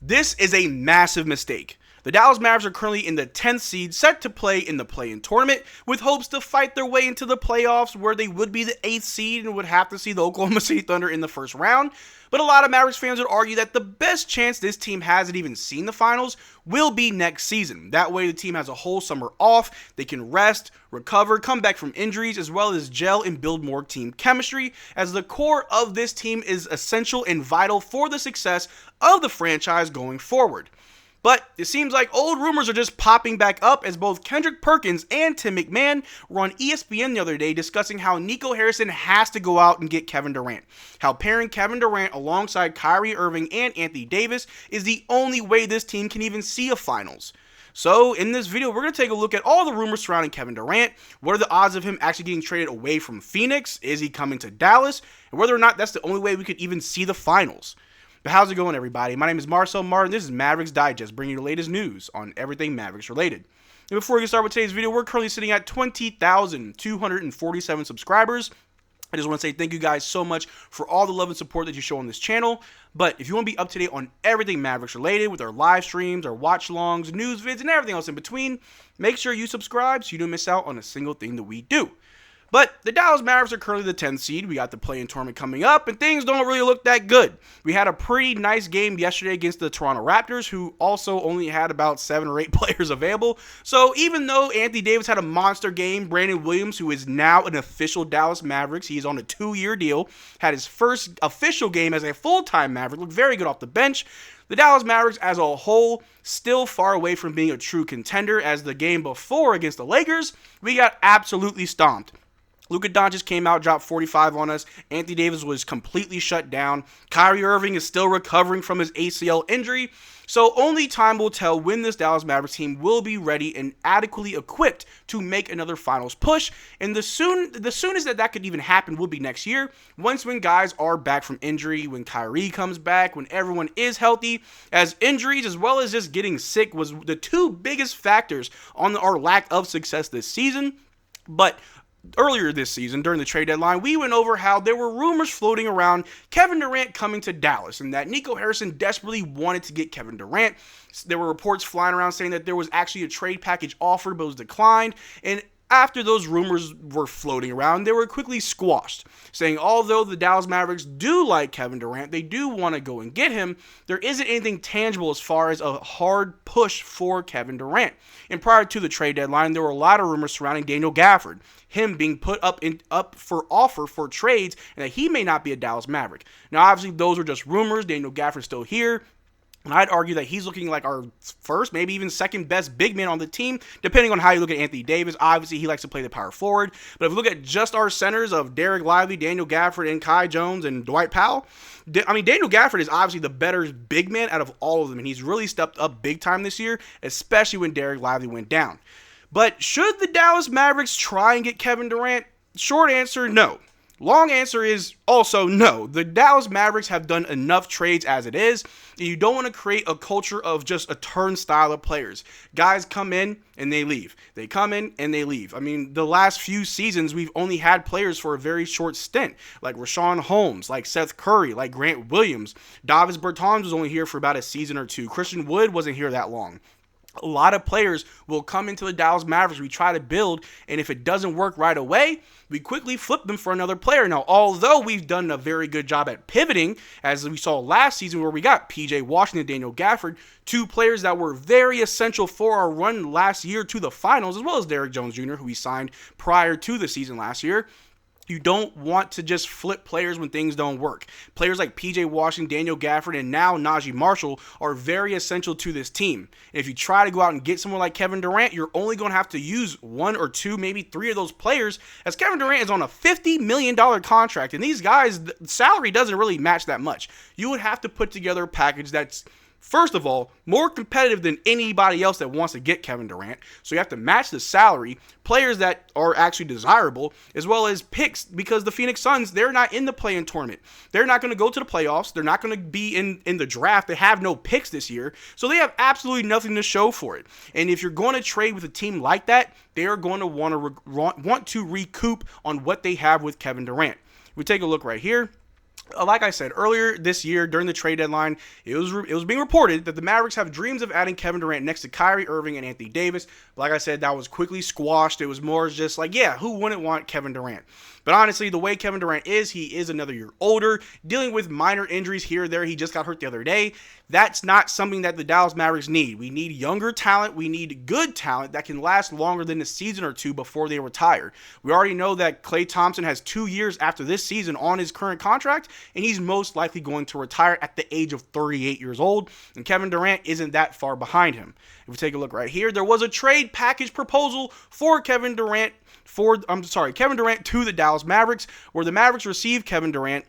This is a massive mistake. The Dallas Mavericks are currently in the 10th seed, set to play in the play-in tournament, with hopes to fight their way into the playoffs where they would be the 8th seed and would have to see the Oklahoma City Thunder in the first round. But a lot of Mavericks fans would argue that the best chance this team has at even seeing the finals will be next season. That way the team has a whole summer off, they can rest, recover, come back from injuries, as well as gel and build more team chemistry, as the core of this team is essential and vital for the success of the franchise going forward. But it seems like old rumors are just popping back up, as both Kendrick Perkins and Tim McMahon were on ESPN the other day discussing how Nico Harrison has to go out and get Kevin Durant. How pairing Kevin Durant alongside Kyrie Irving and Anthony Davis is the only way this team can even see a finals. So in this video, we're going to take a look at all the rumors surrounding Kevin Durant. What are the odds of him actually getting traded away from Phoenix? Is he coming to Dallas? And whether or not that's the only way we could even see the finals. But how's it going, everybody? My name is Marcel Martin. This is Mavericks Digest, bringing you the latest news on everything Mavericks related. And before we get started with today's video, we're currently sitting at 20,247 subscribers. I just want to say thank you guys so much for all the love and support that you show on this channel. But if you want to be up to date on everything Mavericks related, with our live streams, our watch-alongs, news vids, and everything else in between, make sure you subscribe so you don't miss out on a single thing that we do. But the Dallas Mavericks are currently the 10th seed. We got the play-in tournament coming up, and things don't really look that good. We had a pretty nice game yesterday against the Toronto Raptors, who also only had about 7 or 8 players available. So even though Anthony Davis had a monster game, Brandon Williams, who is now an official Dallas Mavericks, he's on a 2-year deal, had his first official game as a full-time Maverick, looked very good off the bench. The Dallas Mavericks as a whole still far away from being a true contender, as the game before against the Lakers, we got absolutely stomped. Luka Doncic came out, dropped 45 on us. Anthony Davis was completely shut down. Kyrie Irving is still recovering from his ACL injury. So only time will tell when this Dallas Mavericks team will be ready and adequately equipped to make another finals push. And the soonest that could even happen will be next year, when guys are back from injury, when Kyrie comes back, when everyone is healthy, as injuries as well as just getting sick was the 2 biggest factors on our lack of success this season. But earlier this season, during the trade deadline, we went over how there were rumors floating around Kevin Durant coming to Dallas, and that Nico Harrison desperately wanted to get Kevin Durant. There were reports flying around saying that there was actually a trade package offered, but was declined. And after those rumors were floating around, they were quickly squashed, saying although the Dallas Mavericks do like Kevin Durant, they do want to go and get him, there isn't anything tangible as far as a hard push for Kevin Durant. And prior to the trade deadline, there were a lot of rumors surrounding Daniel Gafford, him being put up for offer for trades, and that he may not be a Dallas Maverick. Now, obviously, those are just rumors. Daniel Gafford's still here. And I'd argue that he's looking like our first, maybe even second best big man on the team, depending on how you look at Anthony Davis. Obviously, he likes to play the power forward. But if you look at just our centers of Derrick Lively, Daniel Gafford, and Kai Jones, and Dwight Powell, Daniel Gafford is obviously the better big man out of all of them. And he's really stepped up big time this year, especially when Derrick Lively went down. But should the Dallas Mavericks try and get Kevin Durant? Short answer, no. Long answer is also no. The Dallas Mavericks have done enough trades as it is, and you don't want to create a culture of just a turnstile of players. Guys come in and they leave. They come in and they leave. I mean, the last few seasons, we've only had players for a very short stint, like Rashawn Holmes, like Seth Curry, like Grant Williams. Davis Bertans was only here for about a season or 2. Christian Wood wasn't here that long. A lot of players will come into the Dallas Mavericks, we try to build, and if it doesn't work right away, we quickly flip them for another player. Now, although we've done a very good job at pivoting, as we saw last season where we got PJ Washington, Daniel Gafford, 2 players that were very essential for our run last year to the finals, as well as Derrick Jones Jr., who we signed prior to the season last year. You don't want to just flip players when things don't work. Players like PJ Washington, Daniel Gafford, and now Najee Marshall are very essential to this team. And if you try to go out and get someone like Kevin Durant, you're only going to have to use 1 or 2, maybe 3 of those players, as Kevin Durant is on a $50 million contract. And these guys, the salary doesn't really match that much. You would have to put together a package that's, first of all, more competitive than anybody else that wants to get Kevin Durant. So you have to match the salary, players that are actually desirable, as well as picks, because the Phoenix Suns, they're not in the play-in tournament. They're not going to go to the playoffs. They're not going to be in the draft. They have no picks this year. So they have absolutely nothing to show for it. And if you're going to trade with a team like that, they are going to want to recoup on what they have with Kevin Durant. We take a look right here. like I said earlier this year during the trade deadline, it was being reported that the Mavericks have dreams of adding Kevin Durant next to Kyrie Irving and Anthony Davis. But like I said, that was quickly squashed. It was more just like, yeah, who wouldn't want Kevin Durant? But honestly, the way Kevin Durant is, he is another year older, dealing with minor injuries here or there. He just got hurt the other day. That's not something that the Dallas Mavericks need. We need younger talent. We need good talent that can last longer than a season or two before they retire. We already know that Klay Thompson has 2 years after this season on his current contract, and he's most likely going to retire at the age of 38 years old, and Kevin Durant isn't that far behind him. If we take a look right here, there was a trade package proposal for Kevin Durant to the Dallas Mavericks, where the Mavericks received Kevin Durant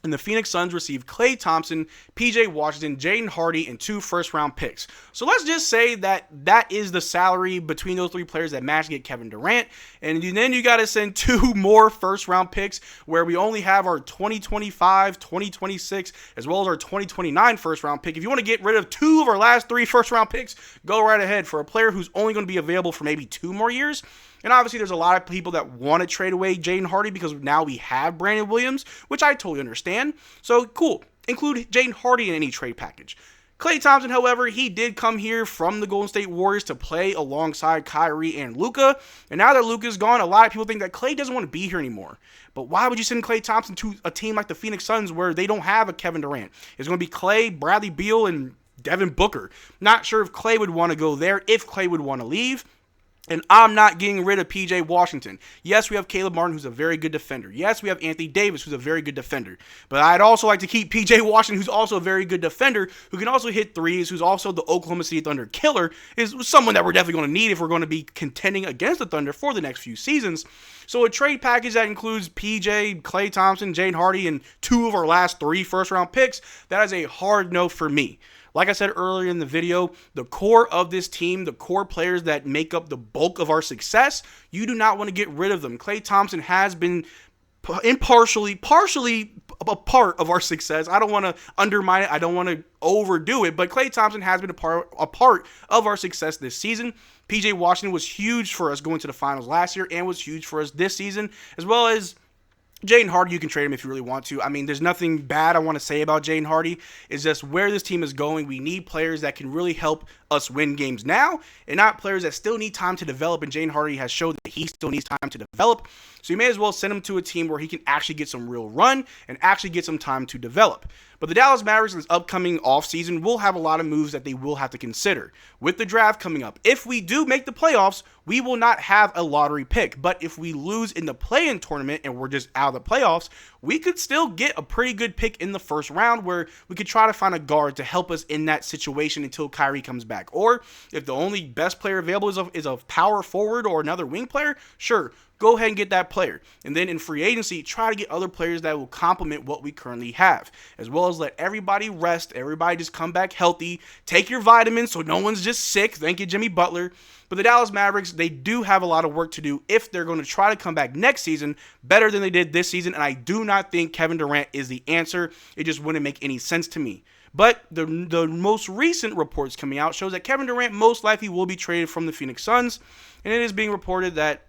and the Phoenix Suns received Klay Thompson, PJ Washington, Jaden Hardy, and 2 first-round picks. So let's just say that that is the salary between those 3 players that match to get Kevin Durant. And then you got to send 2 more first-round picks, where we only have our 2025, 2026, as well as our 2029 first-round pick. If you want to get rid of 2 of our last 3 first-round picks, go right ahead. For a player who's only going to be available for maybe 2 more years, and obviously, there's a lot of people that want to trade away Jaden Hardy because now we have Brandon Williams, which I totally understand. So, cool. Include Jaden Hardy in any trade package. Klay Thompson, however, he did come here from the Golden State Warriors to play alongside Kyrie and Luka. And now that Luka's gone, a lot of people think that Klay doesn't want to be here anymore. But why would you send Klay Thompson to a team like the Phoenix Suns where they don't have a Kevin Durant? It's going to be Klay, Bradley Beal, and Devin Booker. Not sure if Klay would want to go there, if Klay would want to leave. And I'm not getting rid of PJ Washington. Yes, we have Caleb Martin, who's a very good defender. Yes, we have Anthony Davis, who's a very good defender. But I'd also like to keep PJ Washington, who's also a very good defender, who can also hit threes, who's also the Oklahoma City Thunder killer, is someone that we're definitely going to need if we're going to be contending against the Thunder for the next few seasons. So a trade package that includes PJ, Klay Thompson, Jaden Hardy, and 2 of our last 3 first-round picks, that is a hard no for me. Like I said earlier in the video, the core of this team, the core players that make up the bulk of our success, you do not want to get rid of them. Klay Thompson has been partially a part of our success. I don't want to undermine it. I don't want to overdo it, but Klay Thompson has been a part of our success this season. PJ Washington was huge for us going to the finals last year and was huge for us this season, as well as Jaden Hardy. You can trade him if you really want to. I mean, there's nothing bad I want to say about Jaden Hardy. It's just where this team is going. We need players that can really help us win games now, and not players that still need time to develop, and Jaden Hardy has showed that he still needs time to develop. So you may as well send him to a team where he can actually get some real run and actually get some time to develop. But the Dallas Mavericks in this upcoming offseason will have a lot of moves that they will have to consider. With the draft coming up, if we do make the playoffs, we will not have a lottery pick. But if we lose in the play-in tournament and we're just out of the playoffs, we could still get a pretty good pick in the first round where we could try to find a guard to help us in that situation until Kyrie comes back. Or if the only best player available is a power forward or another wing player, sure, go ahead and get that player. And then in free agency, try to get other players that will complement what we currently have, as well as let everybody rest, everybody just come back healthy, take your vitamins so no one's just sick. Thank you, Jimmy Butler. But the Dallas Mavericks, they do have a lot of work to do if they're going to try to come back next season better than they did this season, and I do not think Kevin Durant is the answer. It just wouldn't make any sense to me. But the most recent reports coming out shows that Kevin Durant most likely will be traded from the Phoenix Suns, and it is being reported that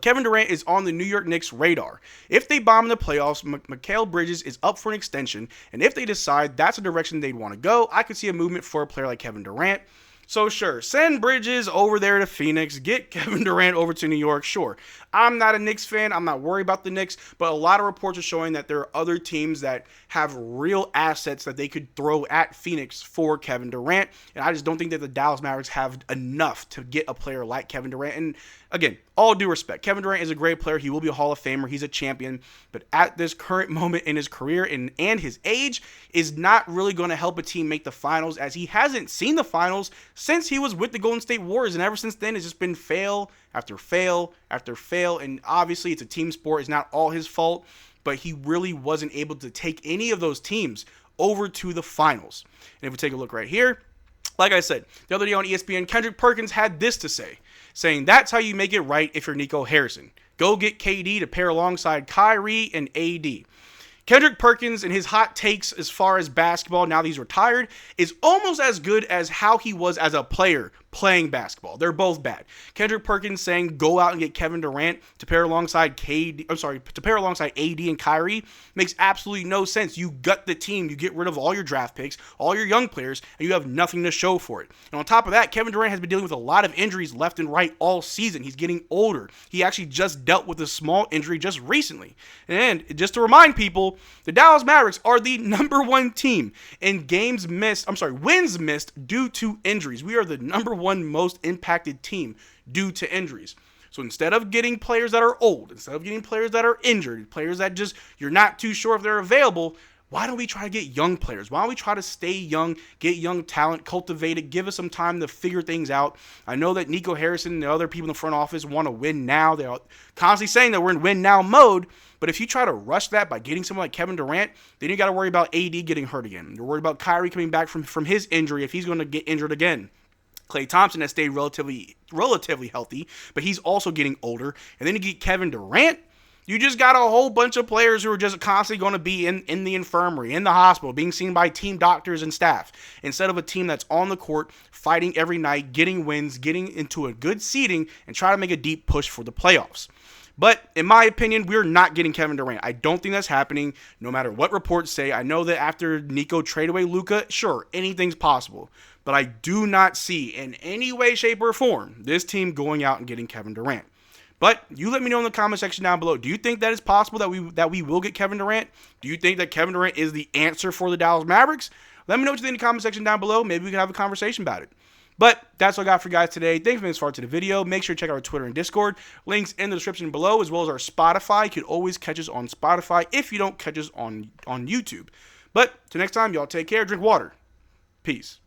Kevin Durant is on the New York Knicks' radar. If they bomb in the playoffs, Mikal Bridges is up for an extension, and if they decide that's a direction they'd want to go, I could see a movement for a player like Kevin Durant. So sure, send Bridges over there to Phoenix, get Kevin Durant over to New York, sure. I'm not a Knicks fan, I'm not worried about the Knicks, but a lot of reports are showing that there are other teams that have real assets that they could throw at Phoenix for Kevin Durant, and I just don't think that the Dallas Mavericks have enough to get a player like Kevin Durant. And again, all due respect, Kevin Durant is a great player, he will be a Hall of Famer, he's a champion, but at this current moment in his career and his age is not really going to help a team make the finals, as he hasn't seen the finals since he was with the Golden State Warriors, and ever since then it's just been fail after fail after fail. And obviously it's a team sport, it's not all his fault, but he really wasn't able to take any of those teams over to the finals. And if we take a look right here, like I said, the other day on ESPN, Kendrick Perkins had this to say, saying that's how you make it right if you're Nico Harrison. Go get KD to pair alongside Kyrie and AD. Kendrick Perkins and his hot takes as far as basketball, now that he's retired, is almost as good as how he was as a player playing basketball. They're both bad. Kendrick Perkins saying go out and get Kevin Durant to pair alongside AD and Kyrie makes absolutely no sense. You gut the team, you get rid of all your draft picks, all your young players, and you have nothing to show for it. And on top of that, Kevin Durant has been dealing with a lot of injuries left and right all season. He's getting older. He actually just dealt with a small injury just recently. And just to remind people, the Dallas Mavericks are the number one team in wins missed due to injuries. We are the number one most impacted team due to injuries. So instead of getting players that are old, instead of getting players that are injured, players that just you're not too sure if they're available, why don't we try to get young players? Why don't we try to stay young, get young talent, cultivate it, give us some time to figure things out? I know that Nico Harrison and the other people in the front office want to win now. They're constantly saying that we're in win now mode. But if you try to rush that by getting someone like Kevin Durant, then you got to worry about AD getting hurt again. You're worried about Kyrie coming back from his injury if he's going to get injured again. Klay Thompson has stayed relatively healthy, but he's also getting older. And then you get Kevin Durant. You just got a whole bunch of players who are just constantly going to be in the infirmary, in the hospital, being seen by team doctors and staff, instead of a team that's on the court, fighting every night, getting wins, getting into a good seeding, and try to make a deep push for the playoffs. But in my opinion, we're not getting Kevin Durant. I don't think that's happening, no matter what reports say. I know that after Nico traded away Luka, sure, anything's possible. But I do not see in any way, shape, or form this team going out and getting Kevin Durant. But you let me know in the comment section down below. Do you think that it's possible that we will get Kevin Durant? Do you think that Kevin Durant is the answer for the Dallas Mavericks? Let me know what you think in the comment section down below. Maybe we can have a conversation about it. But that's all I got for you guys today. Thanks for being this far to the video. Make sure to check out our Twitter and Discord. Links in the description below, as well as our Spotify. You can always catch us on Spotify if you don't catch us on YouTube. But till next time, y'all take care. Drink water. Peace.